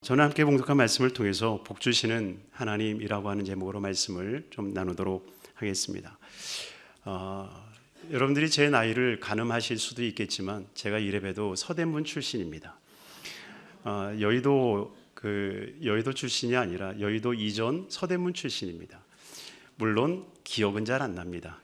저는 함께 봉독한 말씀을 통해서 복 주시는 하나님이라고 하는 제목으로 말씀을 좀 나누도록 하겠습니다. 여러분들이 제 나이를 가늠하실 수도 있겠지만 제가 이래봬도 서대문 출신입니다. 여의도 출신이 아니라 여의도 이전 서대문 출신입니다. 물론 기억은 잘 안 납니다.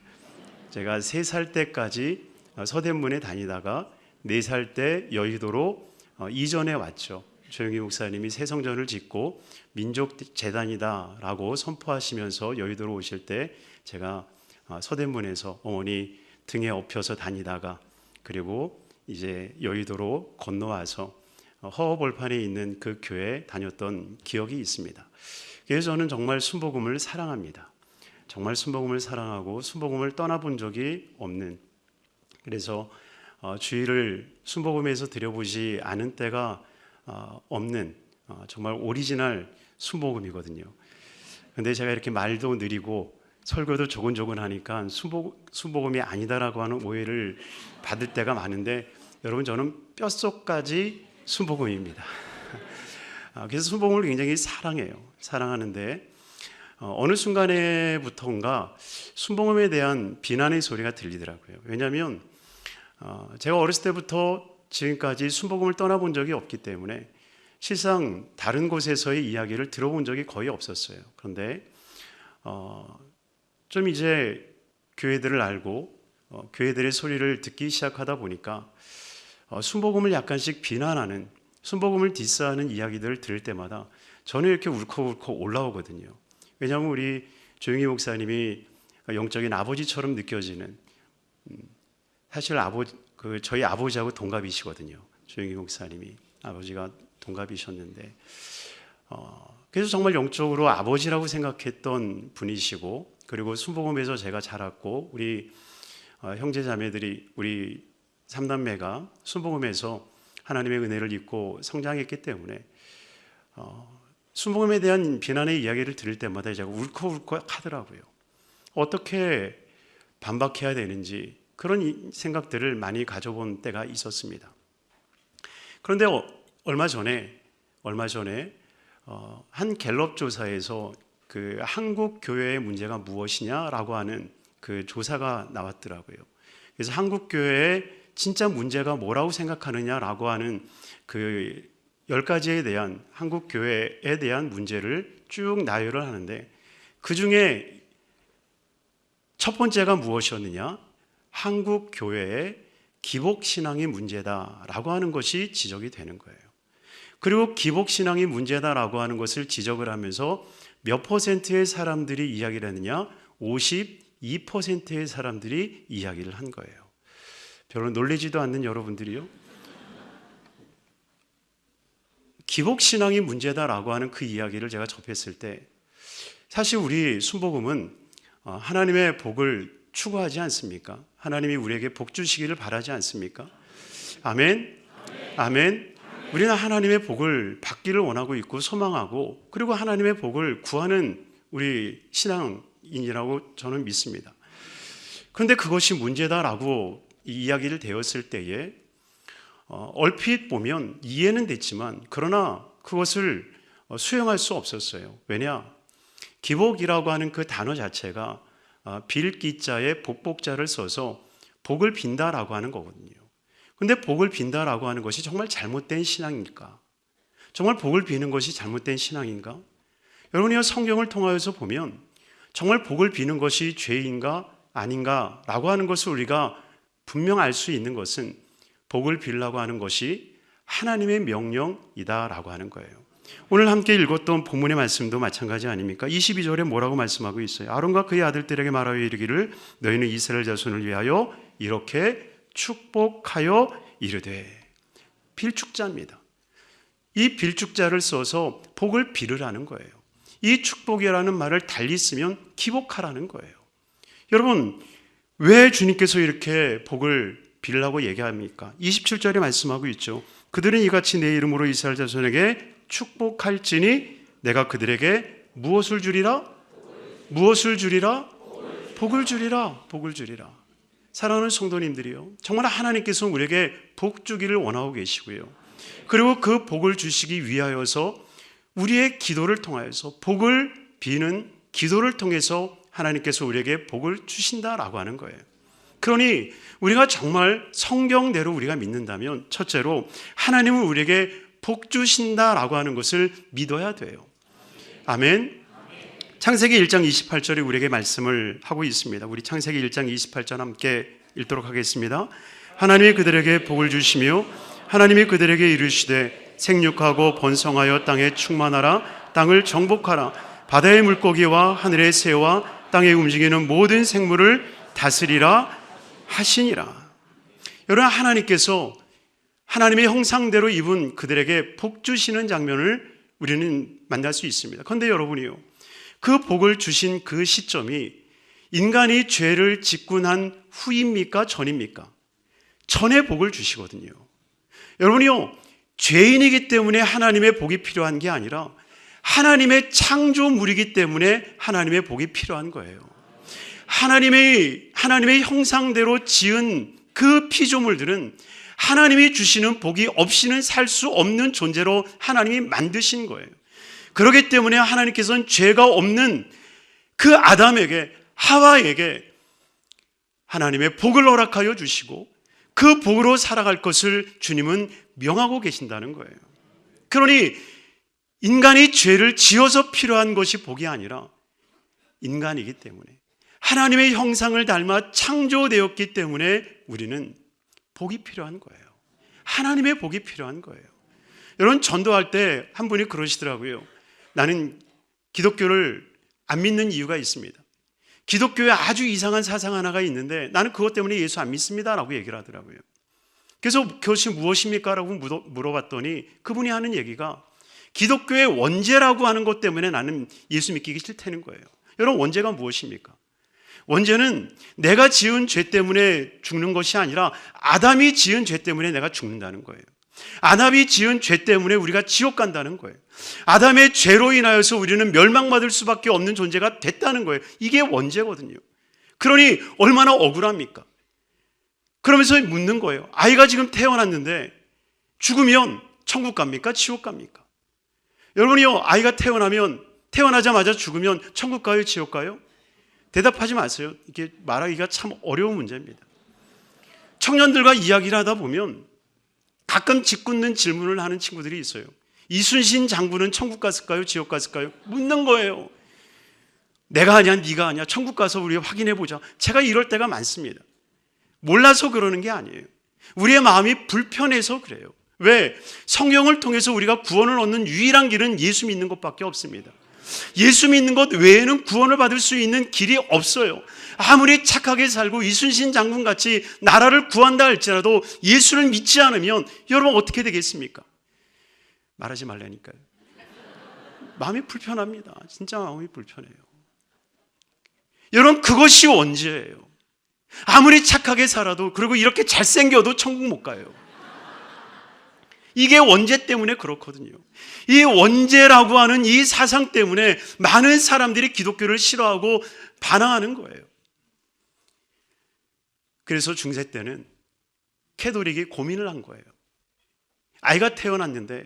제가 3살 때까지 서대문에 다니다가 4살 때 여의도로 이전해 왔죠. 조영희 목사님이 새 성전을 짓고 민족재단이다라고 선포하시면서 여의도로 오실 때 제가 서대문에서 어머니 등에 업혀서 다니다가 그리고 이제 여의도로 건너와서 허허벌판에 있는 그 교회에 다녔던 기억이 있습니다. 그래서 저는 정말 순복음을 사랑합니다. 정말 순복음을 사랑하고 순복음을 떠나본 적이 없는, 그래서 주일을 순복음에서 드려보지 않은 때가 없는 정말 오리지널 순복음이거든요. 근데 제가 이렇게 말도 느리고 설교도 조곤조곤 하니까 순복음이 아니다라고 하는 오해를 받을 때가 많은데, 여러분 저는 뼛속까지 순복음입니다. 그래서 순복음을 굉장히 사랑하는데 어느 순간에부터인가 순복음에 대한 비난의 소리가 들리더라고요. 왜냐하면 제가 어렸을 때부터 지금까지 순복음을 떠나본 적이 없기 때문에 실상 다른 곳에서의 이야기를 들어본 적이 거의 없었어요. 그런데 좀 이제 교회들을 알고 교회들의 소리를 듣기 시작하다 보니까 순복음을 약간씩 비난하는, 순복음을 디스하는 이야기들을 들을 때마다 저는 이렇게 울컥울컥 올라오거든요. 왜냐하면 우리 조영희 목사님이 영적인 아버지처럼 느껴지는, 사실 저희 아버지하고 동갑이시거든요. 조영희 목사님이 아버지가 동갑이셨는데 그래서 정말 영적으로 아버지라고 생각했던 분이시고, 그리고 순복음에서 제가 자랐고 우리 형제자매들이, 우리 3남매가 순복음에서 하나님의 은혜를 입고 성장했기 때문에 순복음에 대한 비난의 이야기를 들을 때마다 제가 울컥울컥 하더라고요. 어떻게 반박해야 되는지 그런 생각들을 많이 가져본 때가 있었습니다. 그런데 얼마 전에 한 갤럽 조사에서 그 한국 교회의 문제가 무엇이냐라고 하는 그 조사가 나왔더라고요. 그래서 한국 교회의 진짜 문제가 뭐라고 생각하느냐라고 하는 그 10가지에 대한 한국 교회에 대한 문제를 쭉 나열을 하는데, 그 중에 첫 번째가 무엇이었느냐? 한국 교회의 기복신앙이 문제다라고 하는 것이 지적이 되는 거예요. 그리고 기복신앙이 문제다라고 하는 것을 지적을 하면서 몇 퍼센트의 사람들이 이야기를 했느냐? 52%의 사람들이 이야기를 한 거예요. 별로 놀라지도 않는 여러분들이요, 기복신앙이 문제다라고 하는 그 이야기를 제가 접했을 때, 사실 우리 순복음은 하나님의 복을 추구하지 않습니까? 하나님이 우리에게 복 주시기를 바라지 않습니까? 아멘. 아멘. 우리는 하나님의 복을 받기를 원하고 있고 소망하고, 그리고 하나님의 복을 구하는 우리 신앙인이라고 저는 믿습니다. 그런데 그것이 문제다라고 이야기를 되었을 때에 얼핏 보면 이해는 됐지만 그러나 그것을 수용할 수 없었어요. 왜냐? 기복이라고 하는 그 단어 자체가 빌기자에 복복자를 써서 복을 빈다라고 하는 거거든요. 근데 복을 빈다라고 하는 것이 정말 잘못된 신앙일까? 정말 복을 비는 것이 잘못된 신앙인가? 여러분이 성경을 통하여서 보면 정말 복을 비는 것이 죄인가 아닌가라고 하는 것을 우리가 분명 알 수 있는 것은 복을 빌라고 하는 것이 하나님의 명령이다라고 하는 거예요. 오늘 함께 읽었던 본문의 말씀도 마찬가지 아닙니까? 22절에 뭐라고 말씀하고 있어요? 아론과 그의 아들들에게 말하여 이르기를 너희는 이스라엘 자손을 위하여 이렇게 축복하여 이르되. 빌축자입니다. 이 빌축자를 써서 복을 빌으라는 거예요. 이 축복이라는 말을 달리 쓰면 기복하라는 거예요. 여러분, 왜 주님께서 이렇게 복을 빌라고 얘기합니까? 27절에 말씀하고 있죠. 그들은 이같이 내 이름으로 이스라엘 자손에게 축복할지니 내가 그들에게 무엇을 주리라? 무엇을 주리라? 복을 주리라. 복을 주리라. 사랑하는 성도님들이요, 정말 하나님께서 우리에게 복 주기를 원하고 계시고요, 그리고 그 복을 주시기 위하여서 우리의 기도를 통하여서 복을 비는 기도를 통해서 하나님께서 우리에게 복을 주신다라고 하는 거예요. 그러니 우리가 정말 성경대로 우리가 믿는다면 첫째로 하나님은 우리에게 복 주신다라고 하는 것을 믿어야 돼요. 아멘. 창세기 1장 28절에 우리에게 말씀을 하고 있습니다. 우리 창세기 1장 28절 함께 읽도록 하겠습니다. 하나님이 그들에게 복을 주시며 하나님이 그들에게 이르시되 생육하고 번성하여 땅에 충만하라. 땅을 정복하라. 바다의 물고기와 하늘의 새와 땅에 움직이는 모든 생물을 다스리라 하시니라. 여러분, 하나님께서 하나님의 형상대로 입은 그들에게 복 주시는 장면을 우리는 만날 수 있습니다. 그런데 여러분이요, 그 복을 주신 그 시점이 인간이 죄를 짓고 난 후입니까? 전입니까? 전에 복을 주시거든요. 여러분이요, 죄인이기 때문에 하나님의 복이 필요한 게 아니라 하나님의 창조물이기 때문에 하나님의 복이 필요한 거예요. 하나님의 형상대로 지은 그 피조물들은 하나님이 주시는 복이 없이는 살 수 없는 존재로 하나님이 만드신 거예요. 그렇기 때문에 하나님께서는 죄가 없는 그 아담에게, 하와에게 하나님의 복을 허락하여 주시고 그 복으로 살아갈 것을 주님은 명하고 계신다는 거예요. 그러니 인간이 죄를 지어서 필요한 것이 복이 아니라 인간이기 때문에 하나님의 형상을 닮아 창조되었기 때문에 우리는 복이 필요한 거예요. 하나님의 복이 필요한 거예요. 여러분, 전도할 때 한 분이 그러시더라고요. 나는 기독교를 안 믿는 이유가 있습니다. 기독교에 아주 이상한 사상 하나가 있는데 나는 그것 때문에 예수 안 믿습니다 라고 얘기를 하더라고요. 그래서 그것이 무엇입니까? 라고 물어봤더니 그분이 하는 얘기가 기독교의 원죄라고 하는 것 때문에 나는 예수 믿기 싫다는 거예요. 여러분, 원죄가 무엇입니까? 원죄는 내가 지은 죄 때문에 죽는 것이 아니라 아담이 지은 죄 때문에 내가 죽는다는 거예요. 아담이 지은 죄 때문에 우리가 지옥 간다는 거예요. 아담의 죄로 인하여서 우리는 멸망받을 수밖에 없는 존재가 됐다는 거예요. 이게 원죄거든요. 그러니 얼마나 억울합니까? 그러면서 묻는 거예요. 아이가 지금 태어났는데 죽으면 천국 갑니까? 지옥 갑니까? 여러분이요, 아이가 태어나자마자 죽으면 천국 가요? 지옥 가요? 대답하지 마세요. 이게 말하기가 참 어려운 문제입니다. 청년들과 이야기를 하다 보면 가끔 짓궂는 질문을 하는 친구들이 있어요. 이순신 장군은 천국 갔을까요? 지옥 갔을까요? 묻는 거예요. 내가 아니야, 네가 아니야. 천국 가서 우리 확인해 보자. 제가 이럴 때가 많습니다. 몰라서 그러는 게 아니에요. 우리의 마음이 불편해서 그래요. 왜? 성경을 통해서 우리가 구원을 얻는 유일한 길은 예수 믿는 것밖에 없습니다. 예수 믿는 것 외에는 구원을 받을 수 있는 길이 없어요. 아무리 착하게 살고 이순신 장군같이 나라를 구한다 할지라도 예수를 믿지 않으면 여러분 어떻게 되겠습니까? 말하지 말라니까요. 마음이 불편합니다. 진짜 마음이 불편해요. 여러분, 그것이 원죄예요. 아무리 착하게 살아도, 그리고 이렇게 잘생겨도 천국 못 가요. 이게 원죄 때문에 그렇거든요. 이 원죄라고 하는 이 사상 때문에 많은 사람들이 기독교를 싫어하고 반항하는 거예요. 그래서 중세 때는 캐톨릭이 고민을 한 거예요. 아이가 태어났는데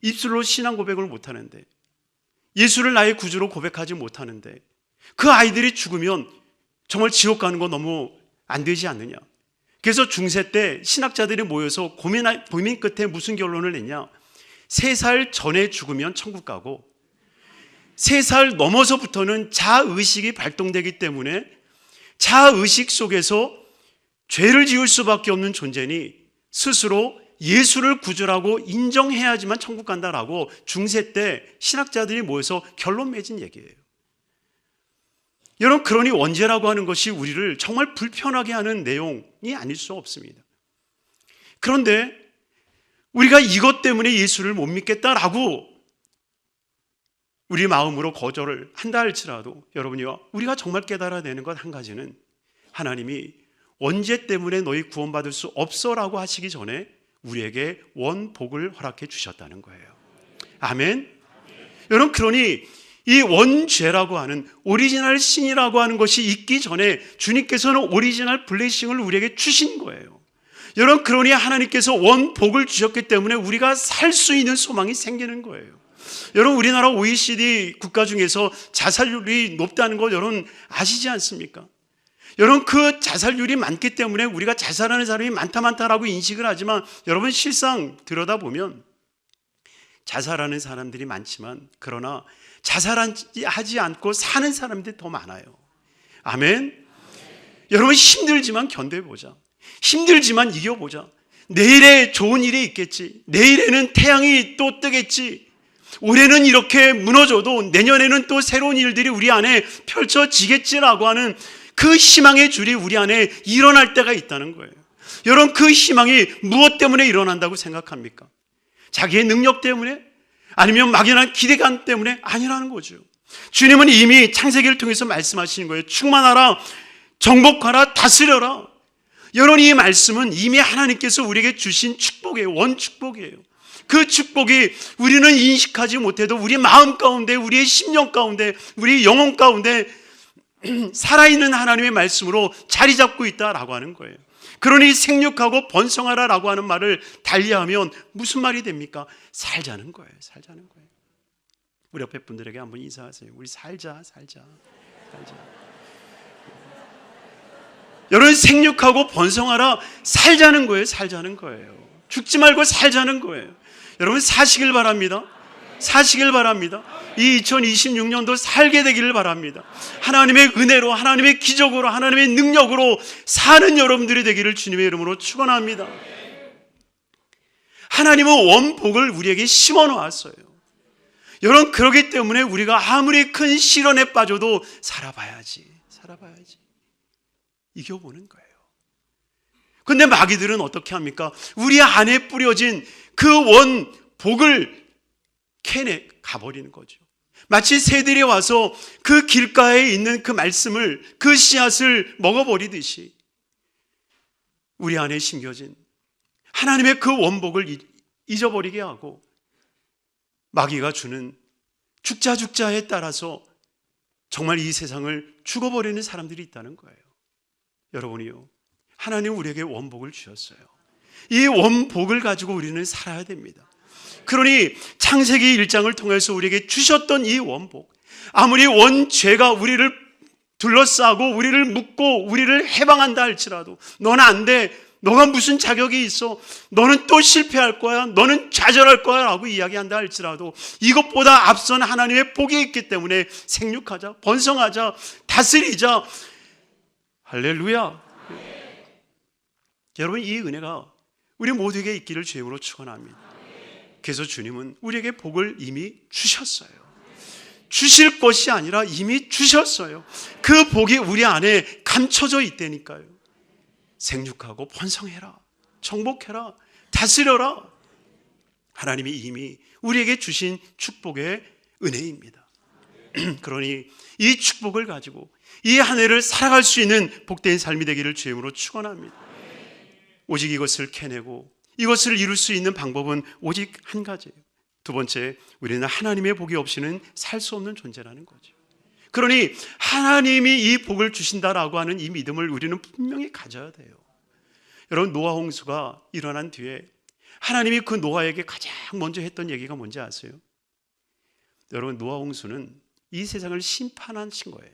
입술로 신앙 고백을 못하는데, 예수를 나의 구주로 고백하지 못하는데 그 아이들이 죽으면 정말 지옥 가는 거 너무 안 되지 않느냐. 그래서 중세 때 신학자들이 모여서 고민 끝에 무슨 결론을 냈냐. 3살 전에 죽으면 천국 가고 3살 넘어서부터는 자의식이 발동되기 때문에 자의식 속에서 죄를 지을 수밖에 없는 존재니 스스로 예수를 구주라고 인정해야지만 천국 간다라고 중세 때 신학자들이 모여서 결론 맺은 얘기예요. 여러분, 그러니 원죄라고 하는 것이 우리를 정말 불편하게 하는 내용이 아닐 수 없습니다. 그런데 우리가 이것 때문에 예수를 못 믿겠다라고 우리 마음으로 거절을 한다 할지라도 여러분이요, 우리가 정말 깨달아야 되는 것 한 가지는 하나님이 원죄 때문에 너희 구원받을 수 없어라고 하시기 전에 우리에게 원복을 허락해 주셨다는 거예요. 아멘. 여러분, 그러니 이 원죄라고 하는 오리지널 신이라고 하는 것이 있기 전에 주님께서는 오리지널 블레싱을 우리에게 주신 거예요. 여러분, 그러니 하나님께서 원복을 주셨기 때문에 우리가 살 수 있는 소망이 생기는 거예요. 여러분, 우리나라 OECD 국가 중에서 자살률이 높다는 거 여러분 아시지 않습니까? 여러분, 그 자살률이 많기 때문에 우리가 자살하는 사람이 많다라고 인식을 하지만 여러분, 실상 들여다보면 자살하는 사람들이 많지만 그러나 자살하지 않고 사는 사람들이 더 많아요. 아멘. 여러분, 힘들지만 견뎌보자. 힘들지만 이겨보자. 내일에 좋은 일이 있겠지. 내일에는 태양이 또 뜨겠지. 올해는 이렇게 무너져도 내년에는 또 새로운 일들이 우리 안에 펼쳐지겠지라고 하는 그 희망의 줄이 우리 안에 일어날 때가 있다는 거예요. 여러분, 그 희망이 무엇 때문에 일어난다고 생각합니까? 자기의 능력 때문에? 아니면 막연한 기대감 때문에? 아니라는 거죠. 주님은 이미 창세기를 통해서 말씀하시는 거예요. 충만하라, 정복하라, 다스려라. 여러분, 이 말씀은 이미 하나님께서 우리에게 주신 축복이에요. 원축복이에요. 그 축복이 우리는 인식하지 못해도 우리 마음 가운데, 우리의 심령 가운데, 우리 영혼 가운데 살아있는 하나님의 말씀으로 자리 잡고 있다라고 하는 거예요. 그러니 생육하고 번성하라라고 하는 말을 달리하면 무슨 말이 됩니까? 살자는 거예요. 살자는 거예요. 우리 옆에 분들에게 한번 인사하세요. 우리 살자. 여러분, 생육하고 번성하라, 살자는 거예요. 살자는 거예요. 죽지 말고 살자는 거예요. 여러분, 사시길 바랍니다. 사시길 바랍니다. 이 2026년도 살게 되기를 바랍니다. 하나님의 은혜로, 하나님의 기적으로, 하나님의 능력으로 사는 여러분들이 되기를 주님의 이름으로 축원합니다. 하나님은 원복을 우리에게 심어 놓았어요. 여러분, 그렇기 때문에 우리가 아무리 큰 시련에 빠져도 살아봐야지. 이겨보는 거예요. 근데 마귀들은 어떻게 합니까? 우리 안에 뿌려진 그 원복을 캐내 가버리는 거죠. 마치 새들이 와서 그 길가에 있는 그 말씀을, 그 씨앗을 먹어버리듯이 우리 안에 심겨진 하나님의 그 원복을 잊어버리게 하고 마귀가 주는 죽자에 따라서 정말 이 세상을 죽어버리는 사람들이 있다는 거예요. 여러분이요, 하나님 우리에게 원복을 주셨어요. 이 원복을 가지고 우리는 살아야 됩니다. 그러니 창세기 1장을 통해서 우리에게 주셨던 이 원복, 아무리 원죄가 우리를 둘러싸고 우리를 묶고 우리를 해방한다 할지라도 너는 안 돼, 너가 무슨 자격이 있어, 너는 또 실패할 거야, 너는 좌절할 거야 라고 이야기한다 할지라도 이것보다 앞선 하나님의 복이 있기 때문에 생육하자, 번성하자, 다스리자. 할렐루야. 여러분, 이 은혜가 우리 모두에게 있기를 주님으로 축원합니다. 그래서 주님은 우리에게 복을 이미 주셨어요. 주실 것이 아니라 이미 주셨어요. 그 복이 우리 안에 감춰져 있다니까요. 생육하고 번성해라, 정복해라, 다스려라. 하나님이 이미 우리에게 주신 축복의 은혜입니다. 그러니 이 축복을 가지고 이 한 해를 살아갈 수 있는 복된 삶이 되기를 주님으로 축원합니다. 오직 이것을 캐내고 이것을 이룰 수 있는 방법은 오직 한 가지예요. 두 번째, 우리는 하나님의 복이 없이는 살 수 없는 존재라는 거죠. 그러니 하나님이 이 복을 주신다라고 하는 이 믿음을 우리는 분명히 가져야 돼요. 여러분, 노아 홍수가 일어난 뒤에 하나님이 그 노아에게 가장 먼저 했던 얘기가 뭔지 아세요? 여러분, 노아 홍수는 이 세상을 심판하신 거예요.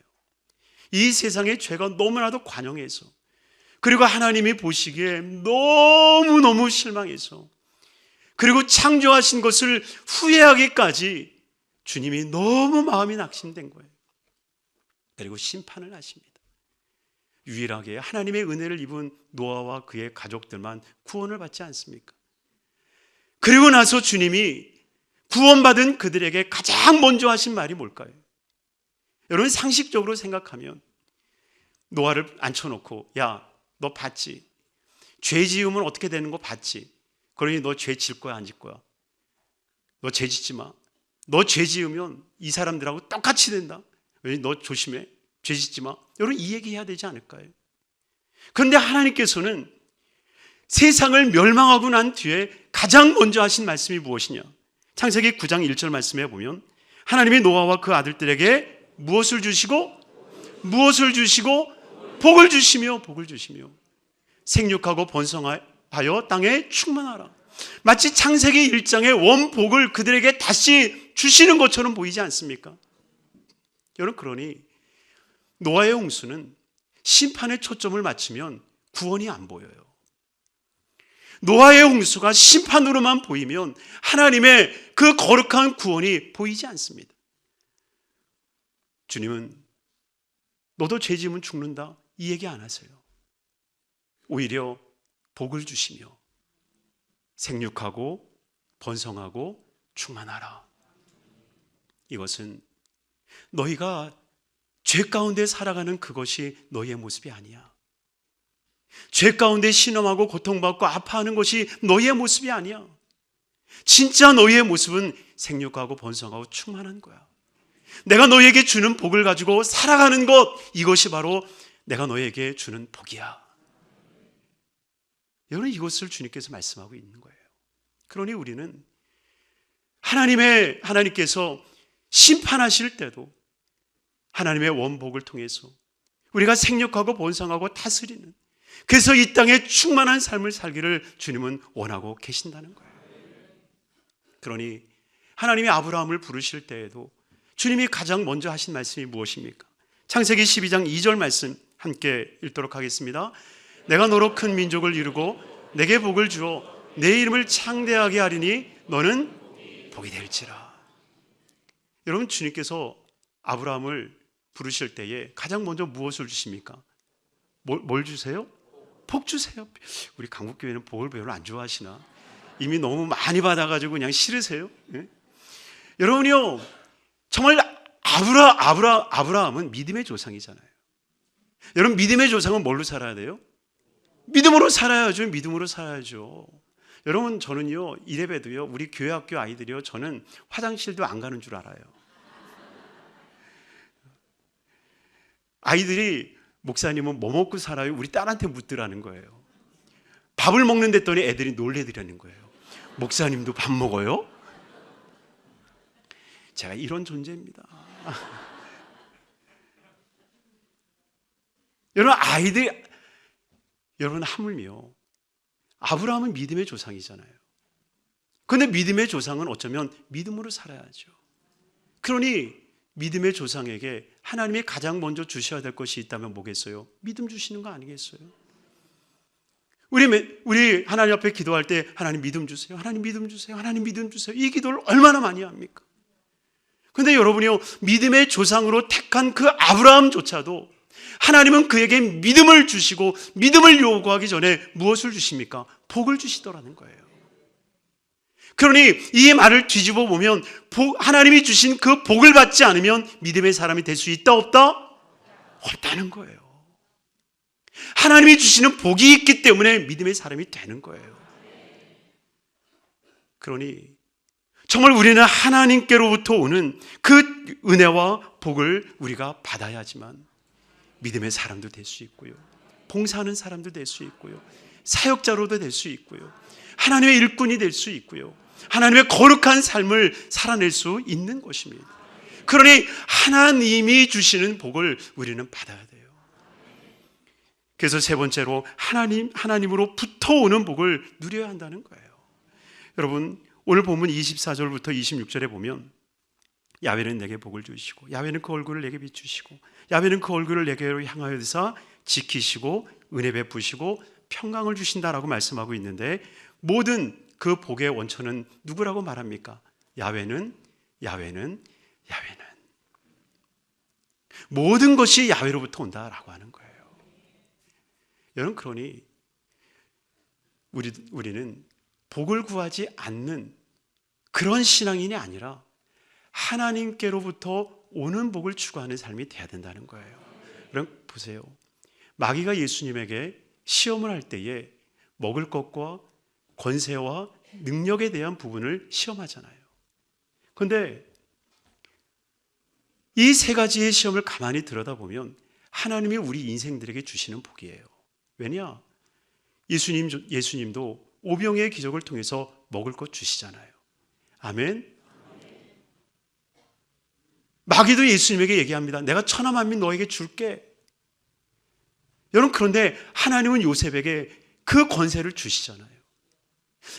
이 세상의 죄가 너무나도 관영해서, 그리고 하나님이 보시기에 너무너무 실망해서, 그리고 창조하신 것을 후회하기까지 주님이 너무 마음이 낙심된 거예요. 그리고 심판을 하십니다. 유일하게 하나님의 은혜를 입은 노아와 그의 가족들만 구원을 받지 않습니까? 그리고 나서 주님이 구원받은 그들에게 가장 먼저 하신 말이 뭘까요? 여러분, 상식적으로 생각하면 노아를 앉혀놓고, 야, 너 봤지? 죄 지으면 어떻게 되는 거 봤지? 그러니 너 죄 질 거야, 안 질 거야? 너 죄 짓지 마. 너 죄 지으면 이 사람들하고 똑같이 된다. 너 조심해. 죄 짓지 마. 여러분, 이 얘기 해야 되지 않을까요? 그런데 하나님께서는 세상을 멸망하고 난 뒤에 가장 먼저 하신 말씀이 무엇이냐? 창세기 9장 1절 말씀에 보면 하나님이 노아와 그 아들들에게 무엇을 주시고 복을 주시며 생육하고 번성하여 땅에 충만하라. 마치 창세기 1장의 원복을 그들에게 다시 주시는 것처럼 보이지 않습니까? 여러분, 그러니 노아의 홍수는 심판에 초점을 맞추면 구원이 안 보여요. 노아의 홍수가 심판으로만 보이면 하나님의 그 거룩한 구원이 보이지 않습니다. 주님은 너도 죄 지으면 죽는다 이 얘기 안 하세요. 오히려 복을 주시며 생육하고 번성하고 충만하라. 이것은 너희가 죄 가운데 살아가는 그것이 너희의 모습이 아니야. 죄 가운데 신음하고 고통받고 아파하는 것이 너희의 모습이 아니야. 진짜 너희의 모습은 생육하고 번성하고 충만한 거야. 내가 너희에게 주는 복을 가지고 살아가는 것, 이것이 바로 내가 너희에게 주는 복이야. 여러분, 이것을 주님께서 말씀하고 있는 거예요. 그러니 우리는 하나님께서 심판하실 때도 하나님의 원복을 통해서 우리가 생육하고 번성하고 다스리는, 그래서 이 땅에 충만한 삶을 살기를 주님은 원하고 계신다는 거예요. 그러니 하나님이 아브라함을 부르실 때에도 주님이 가장 먼저 하신 말씀이 무엇입니까? 창세기 12장 2절 말씀 함께 읽도록 하겠습니다. 내가 너로 큰 민족을 이루고 내게 복을 주어 내 이름을 창대하게 하리니 너는 복이 될지라. 여러분, 주님께서 아브라함을 부르실 때에 가장 먼저 무엇을 주십니까? 뭘 주세요? 복 주세요. 우리 강북교회는 복을 별로 안 좋아하시나? 이미 너무 많이 받아가지고 그냥 싫으세요? 네? 여러분요, 정말 아브라함은 믿음의 조상이잖아요. 여러분, 믿음의 조상은 뭘로 살아야 돼요? 믿음으로 살아야죠. 믿음으로 살아야죠. 여러분, 저는요, 이래봬도요, 우리 교회 학교 아이들이요, 저는 화장실도 안 가는 줄 알아요. 아이들이 목사님은 뭐 먹고 살아요? 우리 딸한테 묻더라는 거예요. 밥을 먹는데 했더니 애들이 놀래더라는 거예요. 목사님도 밥 먹어요? 제가 이런 존재입니다. 여러분, 하물며 아브라함은 믿음의 조상이잖아요. 그런데 믿음의 조상은 어쩌면 믿음으로 살아야죠. 그러니 믿음의 조상에게 하나님이 가장 먼저 주셔야 될 것이 있다면 뭐겠어요? 믿음 주시는 거 아니겠어요? 우리 하나님 앞에 기도할 때 하나님 믿음 주세요. 하나님 믿음 주세요. 하나님 믿음 주세요. 이 기도를 얼마나 많이 합니까? 그런데 여러분이요, 믿음의 조상으로 택한 그 아브라함조차도 하나님은 그에게 믿음을 주시고 믿음을 요구하기 전에 무엇을 주십니까? 복을 주시더라는 거예요. 그러니 이 말을 뒤집어 보면 하나님이 주신 그 복을 받지 않으면 믿음의 사람이 될 수 있다 없다? 없다는 거예요. 하나님이 주시는 복이 있기 때문에 믿음의 사람이 되는 거예요. 그러니 정말 우리는 하나님께로부터 오는 그 은혜와 복을 우리가 받아야지만 믿음의 사람도 될 수 있고요, 봉사하는 사람도 될 수 있고요, 사역자로도 될 수 있고요, 하나님의 일꾼이 될 수 있고요, 하나님의 거룩한 삶을 살아낼 수 있는 것입니다. 그러니 하나님이 주시는 복을 우리는 받아야 돼요. 그래서 세 번째로 하나님으로부터 오는 복을 누려야 한다는 거예요. 여러분, 오늘 본문 24절부터 26절에 보면 야훼는 내게 복을 주시고 야훼는 그 얼굴을 내게 비추시고 야훼는 그 얼굴을 내게로 향하여 드사 지키시고 은혜 베푸시고 평강을 주신다라고 말씀하고 있는데, 모든 그 복의 원천은 누구라고 말합니까? 야훼는 모든 것이 야훼로부터 온다라고 하는 거예요. 여러분, 그러니 우리는 복을 구하지 않는 그런 신앙인이 아니라 하나님께로부터 오는 복을 추구하는 삶이 돼야 된다는 거예요. 그럼 보세요. 마귀가 예수님에게 시험을 할 때에 먹을 것과 권세와 능력에 대한 부분을 시험하잖아요. 그런데 이 세 가지의 시험을 가만히 들여다보면 하나님이 우리 인생들에게 주시는 복이에요. 왜냐? 예수님도 오병이의 기적을 통해서 먹을 것 주시잖아요. 아멘. 마귀도 예수님에게 얘기합니다. 내가 천하 만민 너에게 줄게. 여러분, 그런데 하나님은 요셉에게 그 권세를 주시잖아요.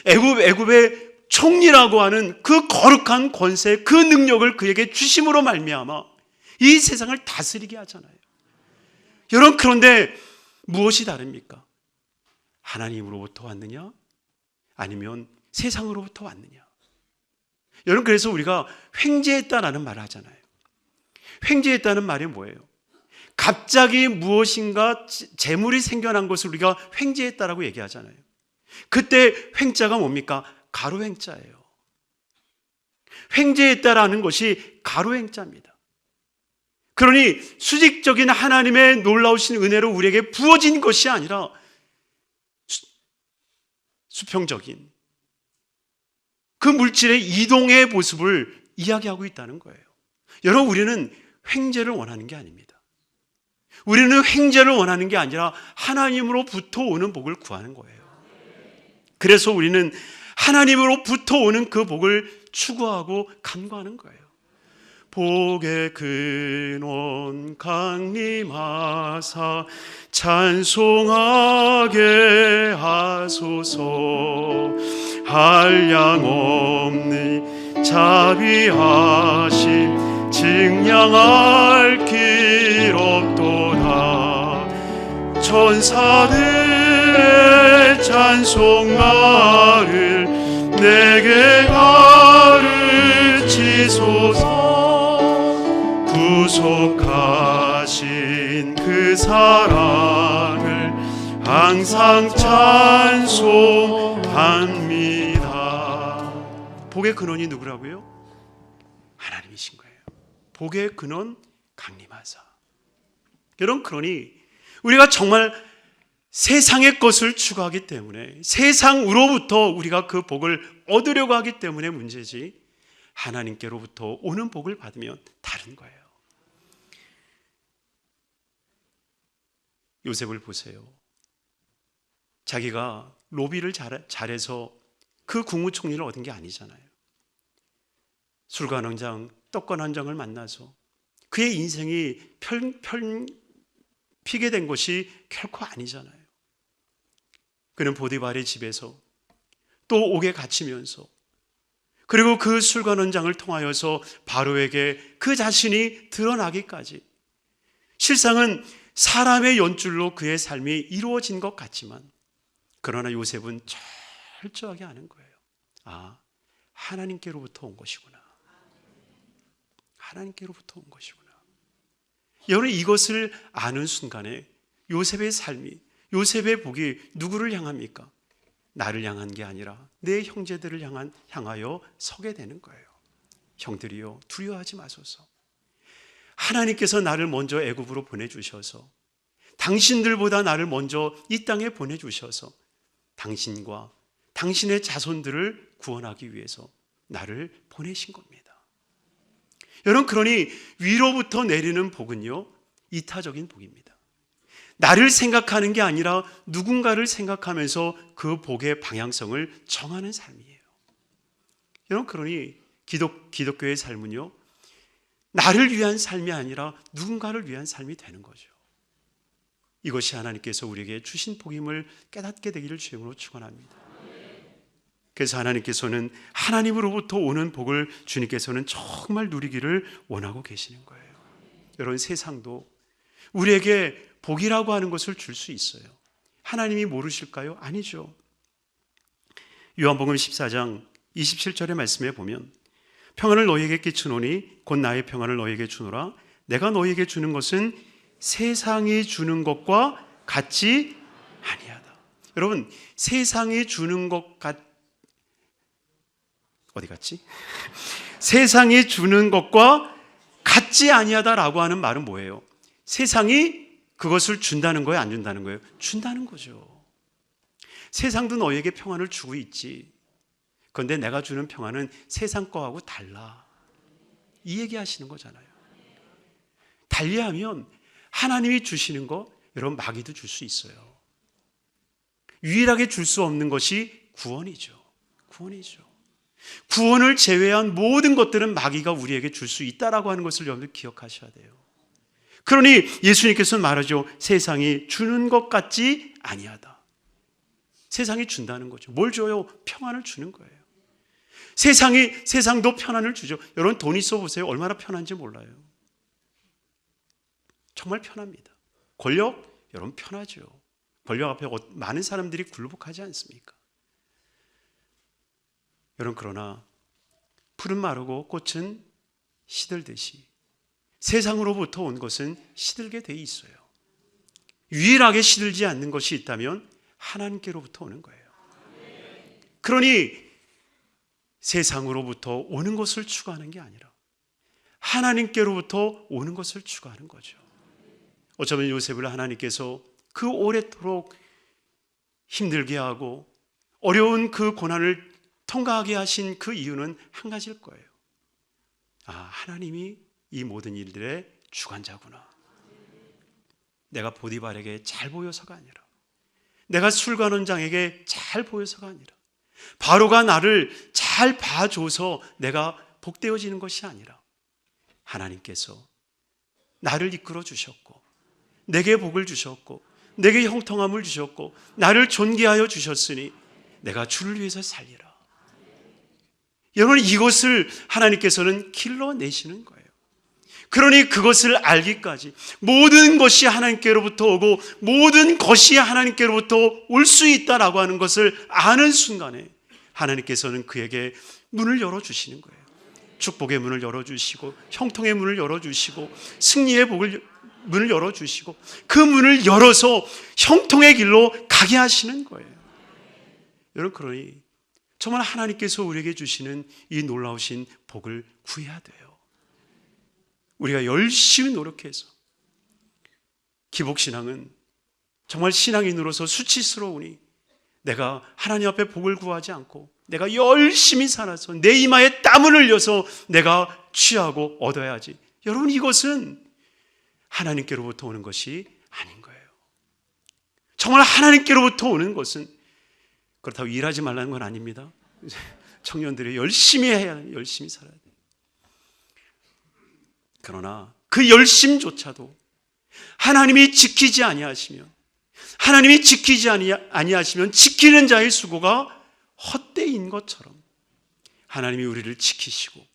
애굽의 총리라고 하는 그 거룩한 권세, 그 능력을 그에게 주심으로 말미암아 이 세상을 다스리게 하잖아요. 여러분, 그런데 무엇이 다릅니까? 하나님으로부터 왔느냐? 아니면 세상으로부터 왔느냐? 여러분, 그래서 우리가 횡재했다라는 말을 하잖아요. 횡재했다는 말이 뭐예요? 갑자기 무엇인가 재물이 생겨난 것을 우리가 횡재했다라고 얘기하잖아요. 그때 횡자가 뭡니까? 가로 횡자예요. 횡재했다라는 것이 가로 횡자입니다. 그러니 수직적인 하나님의 놀라우신 은혜로 우리에게 부어진 것이 아니라 수평적인 그 물질의 이동의 모습을 이야기하고 있다는 거예요. 여러분, 우리는 횡재를 원하는 게 아닙니다. 우리는 횡재를 원하는 게 아니라 하나님으로부터 오는 복을 구하는 거예요. 그래서 우리는 하나님으로부터 오는 그 복을 추구하고 간구하는 거예요. 복의 근원 강림하사 찬송하게 하소서. 한량없는 자비하심 증량할 길 없도다. 천사들의 찬송가를 내게 가르치소서. 구속하신 그 사랑을 항상 찬송합니다. 복의 근원이 누구라고요? 하나님이신 거예요. 복의 근원 강림하사. 여러분, 그러니 우리가 정말 세상의 것을 추구하기 때문에, 세상으로부터 우리가 그 복을 얻으려고 하기 때문에 문제지, 하나님께로부터 오는 복을 받으면 다른 거예요. 요셉을 보세요. 자기가 로비를 잘해서 그 국무총리를 얻은 게 아니잖아요. 술관 한 장, 떡관 한 장을 만나서 그의 인생이 피게 된 것이 결코 아니잖아요. 그는 보디발의 집에서 또 옥에 갇히면서, 그리고 그 술관 한 장을 통하여서 바로에게 그 자신이 드러나기까지, 실상은 사람의 연줄로 그의 삶이 이루어진 것 같지만, 그러나 요셉은 철저하게 아는 거예요. 아, 하나님께로부터 온 것이구나. 하나님께로부터 온 것이구나. 여러분, 이것을 아는 순간에 요셉의 삶이, 요셉의 복이 누구를 향합니까? 나를 향한 게 아니라 내 형제들을 향하여 서게 되는 거예요. 형들이여, 두려워하지 마소서. 하나님께서 나를 먼저 애굽으로 보내주셔서, 당신들보다 나를 먼저 이 땅에 보내주셔서 당신과 당신의 자손들을 구원하기 위해서 나를 보내신 겁니다. 여러분, 그러니 위로부터 내리는 복은요, 이타적인 복입니다. 나를 생각하는 게 아니라 누군가를 생각하면서 그 복의 방향성을 정하는 삶이에요. 여러분, 그러니 기독교의 삶은요, 나를 위한 삶이 아니라 누군가를 위한 삶이 되는 거죠. 이것이 하나님께서 우리에게 주신 복임을 깨닫게 되기를 주님으로 축원합니다. 그래서 하나님께서는 하나님으로부터 오는 복을 주님께서는 정말 누리기를 원하고 계시는 거예요. 여러분, 세상도 우리에게 복이라고 하는 것을 줄 수 있어요. 하나님이 모르실까요? 아니죠. 요한복음 14장 27절의 말씀에 보면, 평안을 너희에게 끼치노니 곧 나의 평안을 너희에게 주노라. 내가 너희에게 주는 것은 세상이 주는 것과 같지 아니하다. 여러분, 세상이 주는 것 어디 갔지? 세상이 주는 것과 같지 아니하다라고 하는 말은 뭐예요? 세상이 그것을 준다는 거예요, 안 준다는 거예요? 준다는 거죠. 세상도 너희에게 평안을 주고 있지. 그런데 내가 주는 평안은 세상 거하고 달라. 이 얘기하시는 거잖아요. 달리하면 하나님이 주시는 거, 여러분, 마귀도 줄 수 있어요. 유일하게 줄 수 없는 것이 구원이죠. 구원이죠. 구원을 제외한 모든 것들은 마귀가 우리에게 줄 수 있다라고 하는 것을 여러분들 기억하셔야 돼요. 그러니 예수님께서는 말하죠. 세상이 주는 것 같지 아니하다. 세상이 준다는 거죠. 뭘 줘요? 평안을 주는 거예요. 세상도 편안을 주죠. 여러분 돈 있어 보세요. 얼마나 편한지 몰라요. 정말 편합니다. 권력, 여러분 편하죠. 권력 앞에 많은 사람들이 굴복하지 않습니까? 여러분 그러나 풀은 마르고 꽃은 시들듯이 세상으로부터 온 것은 시들게 돼 있어요. 유일하게 시들지 않는 것이 있다면 하나님께로부터 오는 거예요. 그러니 세상으로부터 오는 것을 추구하는 게 아니라 하나님께로부터 오는 것을 추구하는 거죠. 어쩌면 요셉을 하나님께서 그 오래도록 힘들게 하고 어려운 그 고난을 통과하게 하신 그 이유는 한 가지일 거예요. 하나님이 이 모든 일들의 주관자구나. 내가 보디발에게 잘 보여서가 아니라, 내가 술관원장에게 잘 보여서가 아니라, 바로가 나를 잘 봐줘서 내가 복되어지는 것이 아니라 하나님께서 나를 이끌어 주셨고 내게 복을 주셨고 내게 형통함을 주셨고 나를 존귀하여 주셨으니 내가 주를 위해서 살리라. 여러분 이것을 하나님께서는 길러내시는 거예요. 그러니 그것을 알기까지 모든 것이 하나님께로부터 오고 모든 것이 하나님께로부터 올 수 있다라고 하는 것을 아는 순간에 하나님께서는 그에게 문을 열어주시는 거예요. 축복의 문을 열어주시고 형통의 문을 열어주시고 승리의 문을 열어주시고 그 문을 열어서 형통의 길로 가게 하시는 거예요. 여러분 그러니 정말 하나님께서 우리에게 주시는 이 놀라우신 복을 구해야 돼요. 우리가 열심히 노력해서 기복신앙은 정말 신앙인으로서 수치스러우니 내가 하나님 앞에 복을 구하지 않고 내가 열심히 살아서 내 이마에 땀을 흘려서 내가 취하고 얻어야지. 여러분 이것은 하나님께로부터 오는 것이 아닌 거예요. 정말 하나님께로부터 오는 것은 그렇다고 일하지 말라는 건 아닙니다. 청년들이 열심히 해야 열심히 살아야 돼요. 그러나 그 열심조차도 하나님이 지키지 아니하시면 지키는 자의 수고가 헛되인 것처럼 하나님이 우리를 지키시고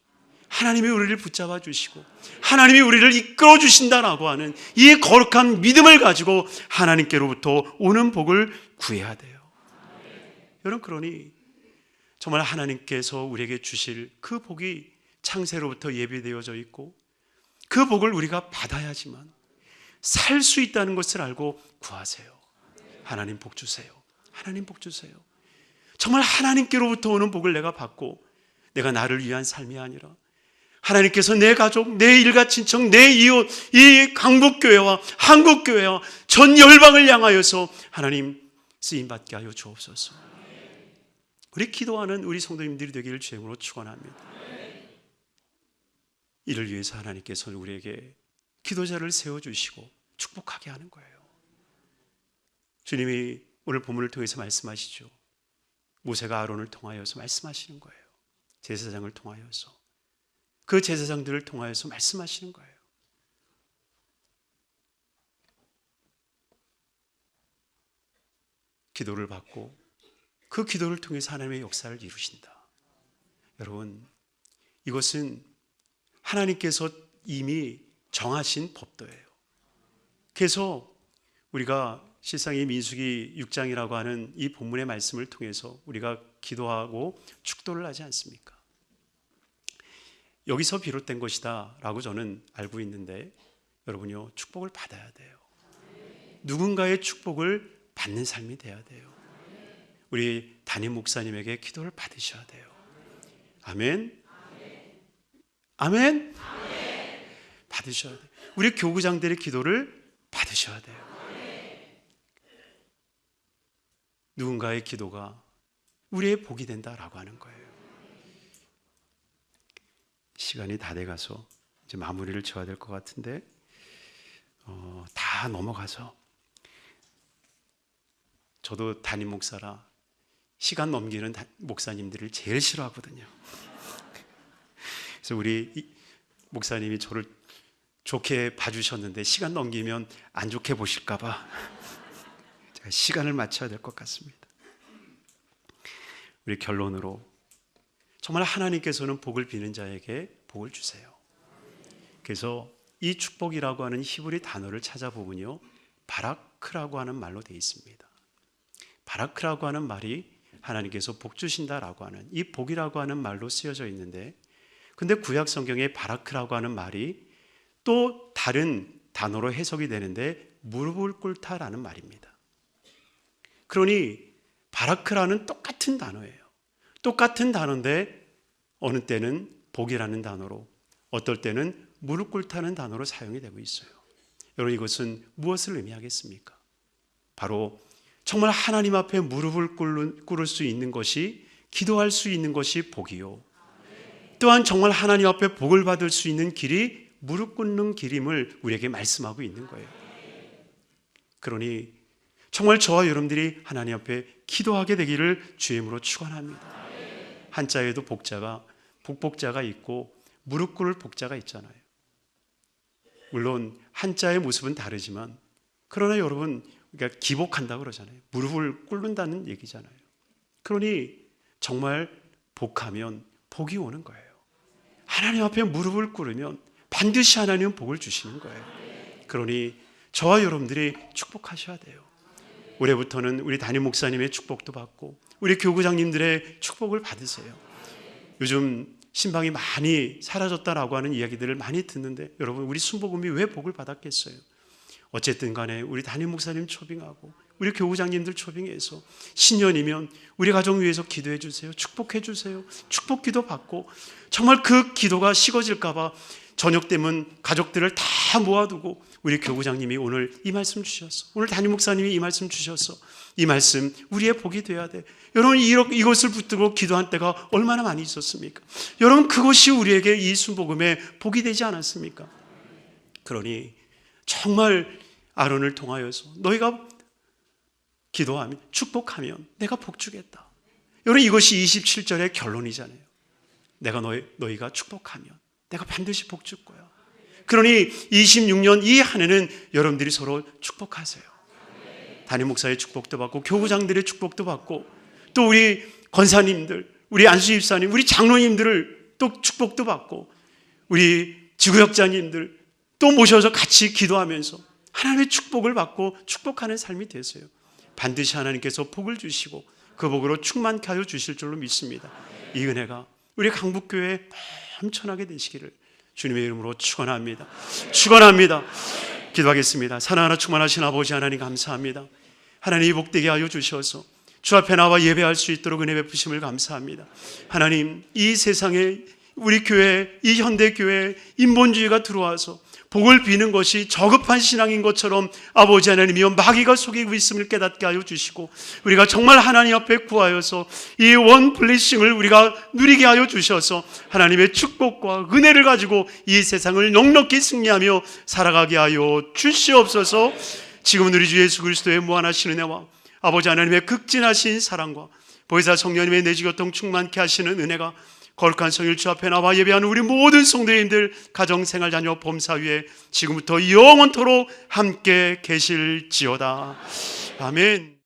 하나님이 우리를 붙잡아 주시고 하나님이 우리를 이끌어 주신다라고 하는 이 거룩한 믿음을 가지고 하나님께로부터 오는 복을 구해야 돼요. 여러분 그러니 정말 하나님께서 우리에게 주실 그 복이 창세로부터 예비되어져 있고 그 복을 우리가 받아야지만 살 수 있다는 것을 알고 구하세요. 하나님 복 주세요. 하나님 복 주세요. 정말 하나님께로부터 오는 복을 내가 받고 내가 나를 위한 삶이 아니라 하나님께서 내 가족, 내 일가 친척, 내 이웃, 이 강북교회와 한국교회와 전 열방을 향하여서 하나님 쓰임받게 하여 주옵소서. 우리 기도하는 우리 성도님들이 되기를 주님으로 축원합니다. 이를 위해서 하나님께서는 우리에게 기도자를 세워주시고 축복하게 하는 거예요. 주님이 오늘 본문을 통해서 말씀하시죠. 모세가 아론을 통하여서 말씀하시는 거예요. 제사장을 통하여서 그 제사장들을 통하여서 말씀하시는 거예요. 기도를 받고 그 기도를 통해서 하나님의 역사를 이루신다. 여러분 이것은 하나님께서 이미 정하신 법도예요. 그래서 우리가 실상 이 민수기 6장이라고 하는 이 본문의 말씀을 통해서 우리가 기도하고 축도를 하지 않습니까? 여기서 비롯된 것이다 라고 저는 알고 있는데 여러분요 축복을 받아야 돼요. 누군가의 축복을 받는 삶이 돼야 돼요. 우리 담임 목사님에게 기도를 받으셔야 돼요. 아멘. 아멘. 받으셔야 돼요. 우리 교구장들의 기도를 받으셔야 돼요. 누군가의 기도가 우리의 복이 된다라고 하는 거예요. 시간이 다 돼가서 이제 마무리를 지어야 될 것 같은데 다 넘어가서 저도 담임 목사라 시간 넘기는 목사님들을 제일 싫어하거든요. 그래서 우리 목사님이 저를 좋게 봐주셨는데 시간 넘기면 안 좋게 보실까 봐 제가 시간을 맞춰야 될 것 같습니다. 우리 결론으로 정말 하나님께서는 복을 비는 자에게 복을 주세요. 그래서 이 축복이라고 하는 히브리 단어를 찾아보면요, 바라크라고 하는 말로 되어 있습니다. 바라크라고 하는 말이 하나님께서 복 주신다라고 하는, 이 복이라고 하는 말로 쓰여져 있는데, 근데 구약 성경에 바라크라고 하는 말이 또 다른 단어로 해석이 되는데 무릎을 꿇다라는 말입니다. 그러니 바라크라는 똑같은 단어예요. 똑같은 단어인데 어느 때는 복이라는 단어로, 어떨 때는 무릎 꿇다는 단어로 사용이 되고 있어요. 여러분, 이것은 무엇을 의미하겠습니까? 바로 정말 하나님 앞에 무릎을 꿇을 수 있는 것이, 기도할 수 있는 것이 복이요, 또한 정말 하나님 앞에 복을 받을 수 있는 길이 무릎 꿇는 길임을 우리에게 말씀하고 있는 거예요. 그러니 정말 저와 여러분들이 하나님 앞에 기도하게 되기를 주의 이름으로 축원합니다. 한자에도 복자가, 복복자가 있고 무릎 꿇을 복자가 있잖아요. 물론 한자의 모습은 다르지만, 그러나 여러분, 우리가 기복한다고 그러잖아요. 무릎을 꿇는다는 얘기잖아요. 그러니 정말 복하면 복이 오는 거예요. 하나님 앞에 무릎을 꿇으면 반드시 하나님은 복을 주시는 거예요. 그러니 저와 여러분들이 축복하셔야 돼요. 올해부터는 우리 담임 목사님의 축복도 받고 우리 교구장님들의 축복을 받으세요. 요즘 신방이 많이 사라졌다라고 하는 이야기들을 많이 듣는데, 여러분, 우리 순복음이 왜 복을 받았겠어요? 어쨌든 간에 우리 담임 목사님 초빙하고 우리 교구장님들 초빙해서 신년이면 우리 가정 위해서 기도해 주세요. 축복해 주세요. 축복 기도 받고, 정말 그 기도가 식어질까 봐 저녁 되면 가족들을 다 모아두고 우리 교구장님이 오늘 이 말씀 주셨어, 오늘 담임 목사님이 이 말씀 주셨어, 이 말씀 우리의 복이 돼야 돼. 여러분, 이것을 붙들고 기도한 때가 얼마나 많이 있었습니까? 여러분, 그것이 우리에게 이 순복음의 복이 되지 않았습니까? 그러니 정말 아론을 통하여서 너희가 기도하면, 축복하면 내가 복 주겠다. 여러분, 이것이 27절의 결론이잖아요. 내가 너희가 축복하면 내가 반드시 복 줄 거야. 그러니 26년 이 한 해는 여러분들이 서로 축복하세요. 담임 목사의 축복도 받고 교구장들의 축복도 받고, 또 우리 권사님들, 우리 안수집사님, 우리 장로님들을 또 축복도 받고, 우리 지구역자님들 또 모셔서 같이 기도하면서 하나님의 축복을 받고 축복하는 삶이 되세요. 반드시 하나님께서 복을 주시고 그 복으로 충만케 하여 주실 줄로 믿습니다. 이 은혜가 우리 강북교회에 넘쳐나게 되시기를 주님의 이름으로 축원합니다. 축원합니다. 기도하겠습니다. 사랑하나 충만하신 아버지 하나님, 감사합니다. 하나님, 복되게 하여 주셔서 주 앞에 나와 예배할 수 있도록 은혜 베푸심을 감사합니다. 하나님, 이 세상에 우리 교회, 이 현대교회에 인본주의가 들어와서 복을 비는 것이 저급한 신앙인 것처럼 아버지 하나님이여 마귀가 속이고 있음을 깨닫게 하여 주시고, 우리가 정말 하나님 앞에 구하여서 이 원 블레싱을 우리가 누리게 하여 주셔서 하나님의 축복과 은혜를 가지고 이 세상을 넉넉히 승리하며 살아가게 하여 주시옵소서. 지금은 우리 주 예수 그리스도의 무한하신 은혜와 아버지 하나님의 극진하신 사랑과 보혜사 성령님의 내주교통 충만케 하시는 은혜가 거룩한 성일 주 앞에 나와 예배하는 우리 모든 성도님들, 가정, 생활, 자녀, 범사 위에 지금부터 영원토록 함께 계실지어다. 아멘.